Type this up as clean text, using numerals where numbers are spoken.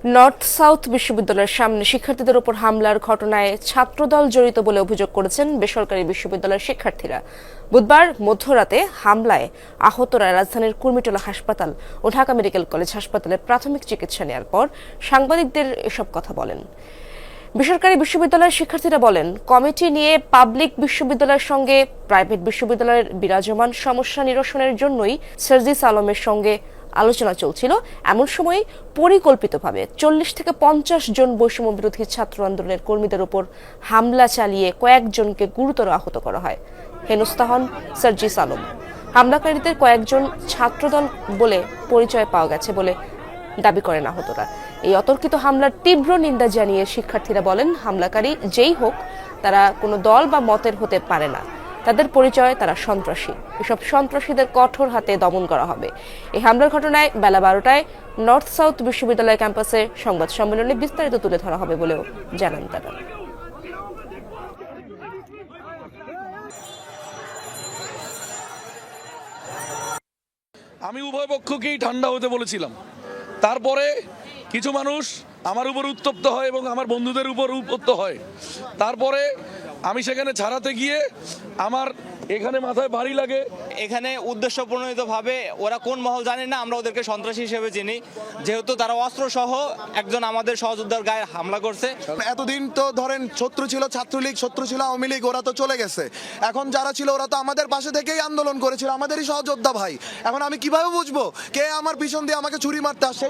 North south বিশ্ববিদ্যালয়ের সামনে শিক্ষার্থীদের উপর হামলার ঘটনায় ছাত্রদল জড়িত বলে অভিযোগ করেছেন বেসরকারি বিশ্ববিদ্যালয়ের শিক্ষার্থীরা। বুধবার মধ্যরাতে হামলায় আহতরা রাজধানীর কুর্মিটোলা হাসপাতাল ও ঢাকা মেডিকেল কলেজ হাসপাতালে প্রাথমিক চিকিৎসা নেওয়ার পর সাংবাদিকদের এসব কথা বলেন। বেসরকারি বিশ্ববিদ্যালয়ের শিক্ষার্থীরা বলেন, কমিটি নিয়ে পাবলিক বিশ্ববিদ্যালয়ের সঙ্গে প্রাইভেট বিশ্ববিদ্যালয়ের বিরাজমান সমস্যা নিরসনের জন্যই সার্জিস আলমের সঙ্গে আলোচনা চলছিল। এমন সময় পরিকল্পিতভাবে 40 থেকে 50 জন বৈষম্য বিরোধী ছাত্র আন্দোলনের কর্মীদের উপর হামলা চালিয়ে কয়েকজনকে গুরুতর আহত করা হয়। হেনস্থা হন সার্জিস আলম। হামলাকারীদের কয়েকজন ছাত্রদল বলে পরিচয় পাওয়া গেছে বলে দাবি করেন আহতরা। এই অতর্কিত হামলার তীব্র নিন্দা জানিয়ে শিক্ষার্থীরা বলেন, হামলাকারী যেই হোক তারা কোনো দল বা মতের হতে পারে না। তাদের পরিচয় তারা সন্ত্রাসী। এসব সন্ত্রাসীদের কঠোর হাতে দমন করা হবে। এই হামলার ঘটনায় বেলা 12টায় নর্থ সাউথ বিশ্ববিদ্যালয় ক্যাম্পাসে সংবাদ সম্মেলনে বিস্তারিত তুলে ধরা হবে বলেও জানান তারা। আমি উভয় পক্ষকেই ঠান্ডা হতে বলেছিলাম। তারপরে কিছু মানুষ আমার উপর উত্তপ্ত হয় এবং আমার বন্ধুদের উপর উত্তপ্ত হয়। তারপরে আমি সেখানে ছাড়াতে গিয়ে আমার এখানে মাথায় ভারী লাগে। এখানে উদ্দেশ্য প্রণোদিতভাবে ওরা কোন মহল জানি না, আমরা ওদেরকে সন্ত্রাসী হিসেবে চিনি, যেহেতু তারা অস্ত্র সহ একজন আমাদের সহযোদ্ধার গায়ে হামলা করছে। এতদিন তো ধরেন শত্রু ছিল ছাত্রলীগ, শত্রু ছিল আওয়ামী লীগ, ওরা তো চলে গেছে। এখন যারা ছিল ওরা তো আমাদের পাশে থেকেই আন্দোলন করেছিল, আমাদেরই সহযোদ্ধা ভাই। এখন আমি কিভাবে বুঝবো কে আমার পিছন দিয়ে আমাকে ছুরি মারতে আসছে?